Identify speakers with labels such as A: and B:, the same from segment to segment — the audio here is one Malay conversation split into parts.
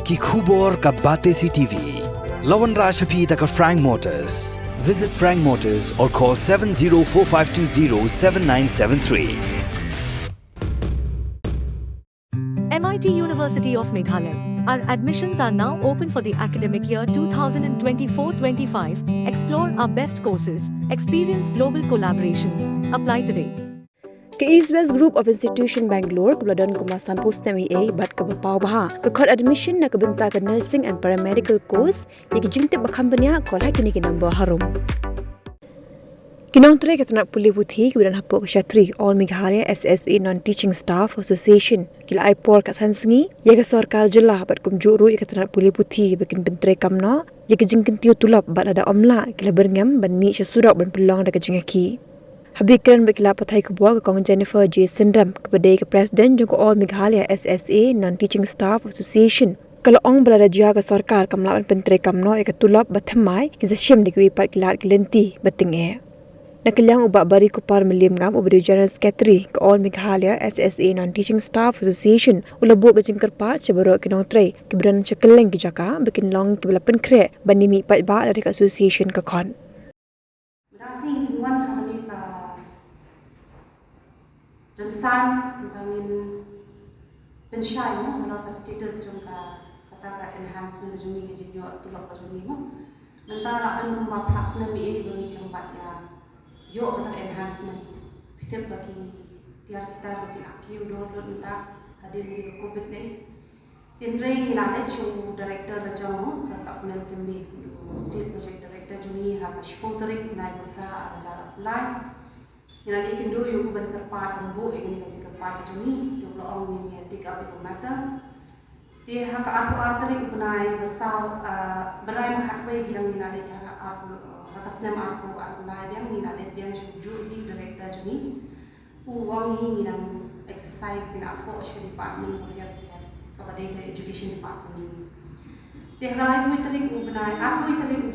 A: ki khubor ka Bate CTV. Lawan Rashaphi taka Frank Motors. Visit Frank Motors or call 7045207973.
B: MIT University of Meghalaya. Our admissions are now open for the academic year 2024-25. Explore our best courses, experience global collaborations. Apply today.
C: Ke East West Group of Institution Bangalore kebeladon kemasan post MA bat ke bapau baha ke kod admission na kebenta ke nursing and paramedical course yang jingte bakam benya kol ha kini ke number harum. Kinong tre ketnak puli puthi kemudian hapuk ke Shatri All Meghalaya SSA Non-Teaching Staff Association kila aipor kat Sansngi ya ke Sarkar Jelah bat kumjuru ya ketnak puli puthi bikin bentre kamno ya ke jingkin tiu tulap bat ada omla kila berngam ban ni syasurak ban pelong da ke jingaki. Habikran berkila pathai kebuah ke Kong Jennifer J. Sindram kepada ke Presiden jangka All Meghalaya SSA Non-Teaching Staff Association. Kalau orang berada jia ke Sarkar kamlawan pentre kamno ya ke tulap bathamai kisah syem di kuipat kilat kelenti bating Nakaliang ubak bari kupar melim ngam ubari General Secretary ke All Meghalaya SSA Non-Teaching Staff Association ulabu ke jingkar part cabarok kinong tray keberan cekeleng ke jaka bikin long ke belapan kre bandimi pat ba dari ke association ke kon.
D: Berasing hiduan kami ke rensan bangin pensyai menolak status jangka kata enhancement jumi ke jinyo tulak ke jumi mentara dan rumah plasna mi bagi hempat ya yo kata enhancement kita bagi tiar kita bagi aki udah entah hadir di covid ni tindrai ni nak show director rajau sa supplement mi state project director juni ha kashpotarik nai berka acara apply yang ni kindo yo ban kerpat umbu ini kan kerpat juni tu lo ong ni pick up mata dia ha ka aku arteri benai besau berai menghakwe biang ni nak aku Kasnem aku apply yang ni nak yang jujur di director juni, uang ini nang exercise ni nak thok ke department kuliah kepada ke education department juni. Tiada lagi aku iterik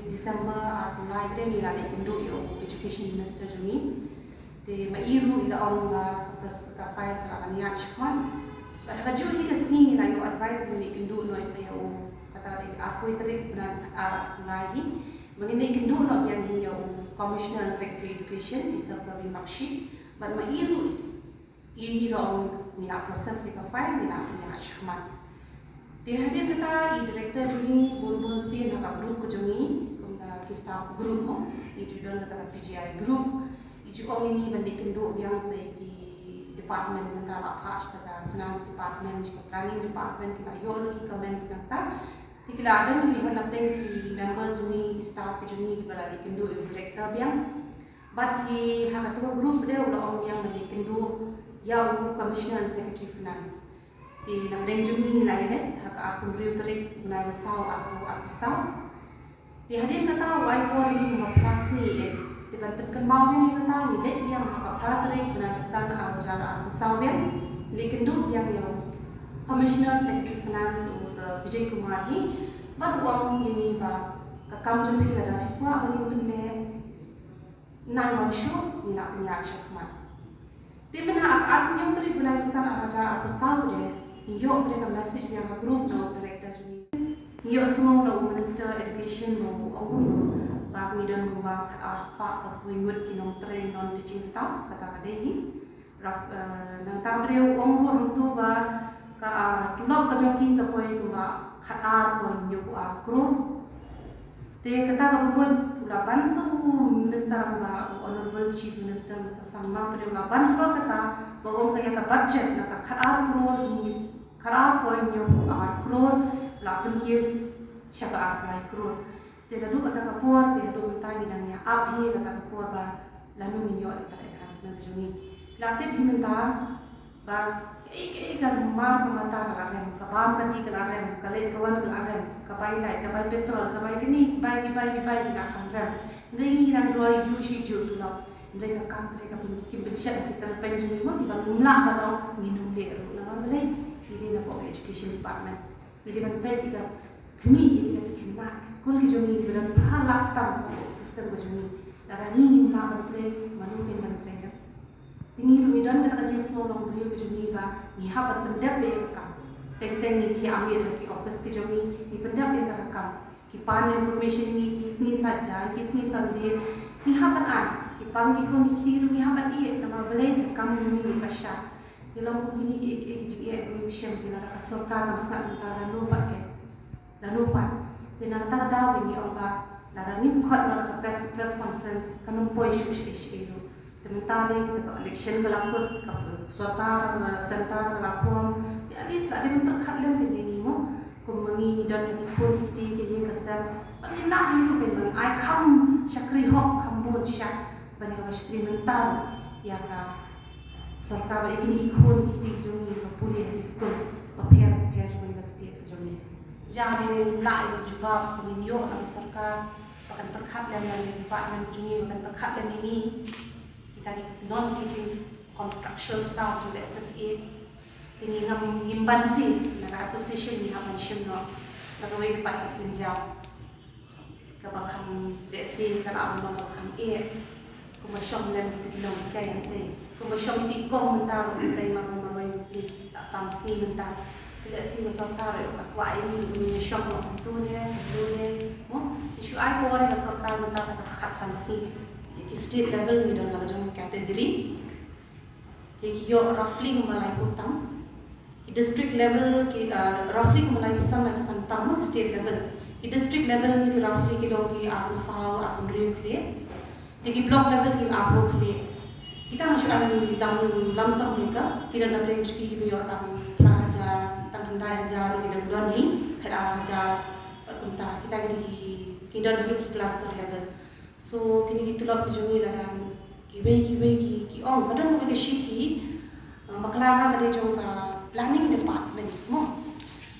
D: December apply dia ni nak indo yo education minister juni. Te mairu ila on la pres ka file ka niat chman. Pada kaju hi kesni ni nak yo advice ni indo no saya kata aku iterik benai apply mengenai kendua nak yang hiau Commissioner and Secretary Education Isar Pravin Bakshi, but mairu ini orang ni nak proses si file ni nak punya achievement. Dia hadir kata Director juni bun sin hak group ke juni, ke staff group mo, ni tujuan kata PGI group. Iju orang ini banding kendua yang saya di department mentala patch kata finance department, juga planning department kita yo lagi comments kata. Tikila ada ni hon napeng ki members ni staff juni bala di kendo director biang but ki ha ketua group dia ulah orang yang di kendo ya commissioner and secretary finance di napeng juni ni lain ha aku review tarik bunai besau aku sau di hadir kata whiteboard ni memperkas ni depan penkenmau ni kata ni let biang ha ka tarik bunai besar aku cara aku sau biang di kendo biang yang Commissioner Secretary Finance us Vijay Kumar hi but uang ini ba kakam jumpi ada hikwa bagi penne 9 show ni nak punya chakma ti mana aku yang teri bunai besar ada aku sau de ni yo beri message yang group no director juni ni yo semua no minister education no aku ba mi dan ba ar spa sa puingut kinong train non teaching staff kata kadai raf nang ta beri uang ru hang tu ba ka tulok ka joki ka poi ba khatar ko nyu akro te kata ka bubun ulaban so minister ba honorable chief minister Mr. Sangma pada ulaban ko kata bahwa kaya ka budget na ka khatar ko nyu akro lapan ki syaka apply kro te ka du kata ka por te du minta ni dang ya up hi kata ka por ba lanu ni yo enhancement juni latip hi minta ba kay kan mar ka mata ka arem ka bam ka ti ka arem ka le kawan ka arem ka bai lai ka bai petrol ka bai kini bai na khamram ndai nang roi ju shi ju tu la ndai ka kam ka pin kim pin sha ki tar pen ju mo di bang mla ka lo ni nu le ru na ma le ini na po education department ini ban pen ka kami ini ka kina school ki jo ni beran hal lak tam system ka jo ni dara ni mla ban tre manu pin ban tre Tinggi rumidan kata kaji semua orang beliau kejuni ba ni habat pendap be ka teng ni ti amir ki office ki jomi ni pendap ya ta kam ki pan information ni kisni saja kisni sande ni hapan ai ki pang ki khon ki ru ki hapan i nama belai kam ni kasha tilam kini ki ji ni mission tina ka sarkar kam sa ta la lupa tina ta daw ni ong la ni khot na press conference kanum poi shu shi ru tementale kita ke election ke lakon ke sarkar sentar ke lakon at least ada yang terkadang ke ni mo kumangi dan ni pun hiti ke ye kesam bagi nak hidup dengan I come syakri hok kambon syak bani syakri mental ya ka sarkar bagi ni khon hiti jongi pulih di school paper university jongi jadi lai juga peminyo dari sarkar akan terkadang dari department jongi akan terkadang ini kita di non-teaching contractual staff to the SSA tinggi ngam ngimban si naga association ni haman shimno nagaway dapat pasinjaw kabakam DSC kala ang kabakam kumasyong lem gitu ginaw kaya ante kumasyong di ko mentaro tay maroy di asam smi mentar DSC ko sarkar ka kwa ini ni syong mo tune mo isu ai po ka sarkar mentar ka khat sansi ki state level ni don laga jong category ki yo roughly malai utang ki district level ki roughly malai usam tam state level ki district level ki roughly ki dong ki aku saw aku real clear ki block level ki aku clear kita masuk ada ni lamsam mereka kita nak play ki yo tam praja tam handai hajar ki dan don ni khara hajar kunta kita ki dan ki cluster level so kini kita lap jongi ladang ki ong kadang ke city maklanga kade jong ka planning department mo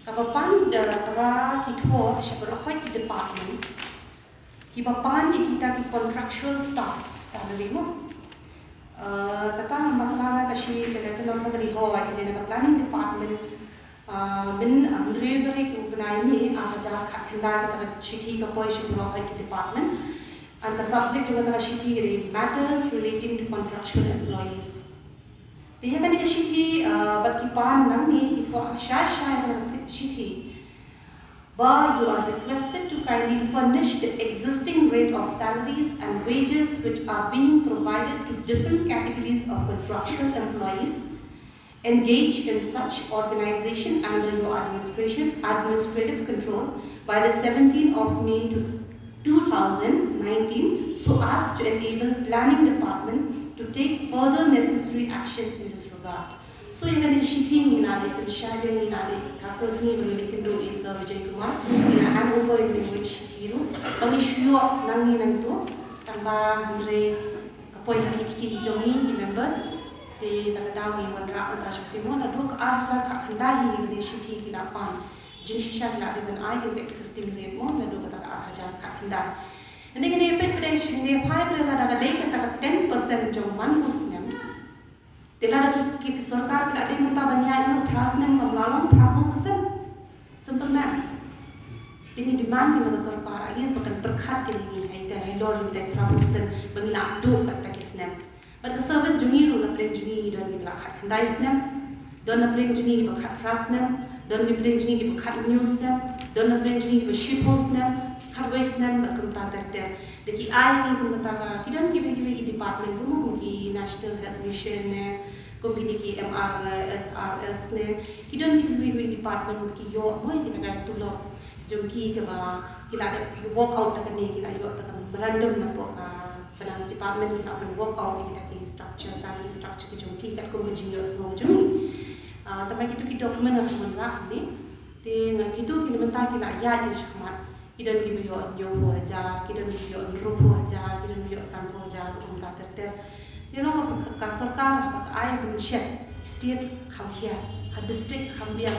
D: kapapan kaba ki tho shabrokoi ki department ki papan kita ki contractual staff salary mo kata maklanga ka shi kade tanam mo kadi ho ai kade na planning department bin andreveri ku banai ni aja khanda ka city ka poi shabrokoi ki department and the subject of the shiti matters relating to contractual employees. They have a shiti, but kipan nangni kitwa shai shiti. But you are requested to kindly furnish the existing rate of salaries and wages which are being provided to different categories of contractual employees engaged in such organization under your administrative control by the 17th of May 2019 so as to enable planning department to take further necessary action in this regard. So yang shiti ni nade pensyadeng ni nade kartos ni bagi kendo is Vijay Kumar ina hand over ni shiti ru bagi syuok nang ni nang tu tambah andre kapoi hakiti jomi ki members te takadaw ni wanra ta shafimo na duk arja ka khandai ni shiti ki dapan jing shisha na dengan ai ke existing rate mo na do kata aja kakindar and then the expectation ni pai pada daga dei kata 10% jong man usnem tela ki sarkar kita dei muta banya no prasnem nam lalong prabu persen simple math ini demand ki daga sarkar at least bakan perkhat ke ni ai ta hello ni prabu persen bangila do kata kisnem but the service jungi ru na plan jungi don ni la khat khandai snem don na plan jungi bakhat prasnem don ni plan jungi bakhat news snem don na plan jungi ba ship host snem khabwes snem bakum ta terte deki ai ni ru mata ka kidan ki begi department ru ki national health mission ne company ki MRSRS ne kidan ki begi department ki yo moi kita ka tulo jongki ke ba kila ada work out ta ni kila yo ta random na po ka finance department kita akan work out kita ki structure salary structure ki jongki kat ko junior semua jongi tapi kita ki dokumen yang menrak ni te gitu ki menta ki la ya ni shmat kidan ki biyo nyo hajar kidan ki biyo rupu hajar kidan biyo sandro hajar ta terte te no ka sarkar ha ai bin shet state khamkhia ha district khambia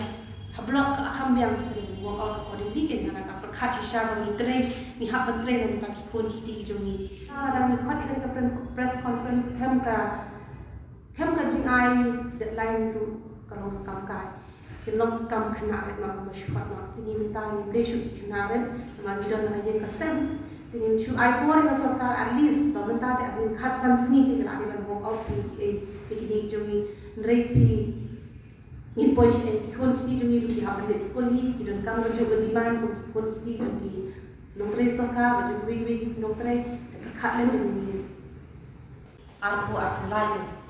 D: ha block khambiang ki work out accordingly ke na ka perkhat sha bang train ni ha ban train menta ki kon hiti ki jongi dan ni khot ka press conference kam ka jing ai deadline ru kalau kam kai kelong kam khna re ma mushkat na tini minta ni bleshu khna re ma don na ye kasam tini chu ai por ka sarkar at least do minta te adin khat san sni ti la ni ban walk out ki ki ni jongi rate pi in poish e kon kiti jungi rugi ha bande skol hi ki don kam jo demand kon kiti jungi nongtre soka baju bigi nongtre khat le ni arko apply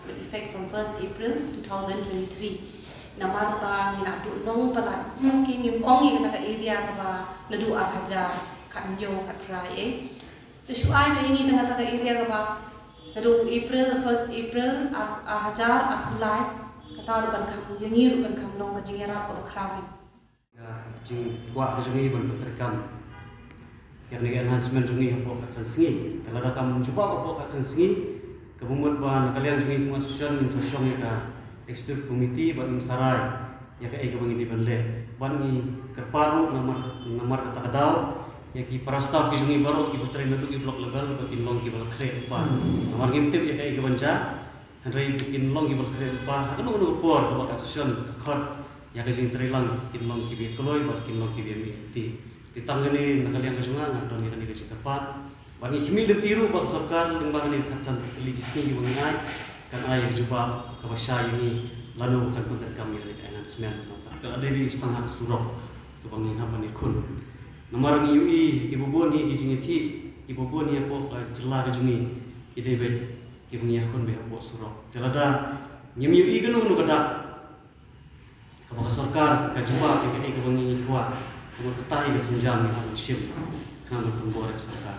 D: with effect from 1st April 2023 namar ba ni na du nong palat ki ngim ongi kata area ka ba nadu hajar khat nyo khat rai to shu ai me ni tengah area ka ba nadu April 1st April hajar apply kata rukan kham yangi rukan kham long ka jingera ko khrang
E: jing wa jungi ban terkam yang ni enhancement jungi hapo khatsan singi kalau ada kam cuba hapo khatsan singi kebumut ban kalian jungi kuma social insertion ya ka executive committee ban sarai ya ka ega bangi di banle ban ni kerparu namar kata kadau ya ki para staff ki jungi baru ki putra nadu ki blok legal ba kin long ki bal kre ban namar ngimtip ya ka ega banja handai bikin long ki bal kre ba hakno no por ba action khot ya ka jing trilang kin long ki bi kloi ba kin long ki bi mi ti tangani nakalian ka junga ngadon ni kan ni cepat bagi kami ditiru bang sarkar limbangan ini kacang teli isni mengenai kan ayah jumpa kabasya ini lalu bukan pun kami dari enhancement tak ada di setengah surau tu bangin apa ni kun nomor ni UI kibubun ni ijingiti kibubun ni apa celah kejungi ide bet kibungi akun be apa surau telada nyemi UI kan nu kada kabaka sarkar kajumpa ke kibungi kuat kemudian ketahi kesenjam ni amun sim kana tumbor sarkar.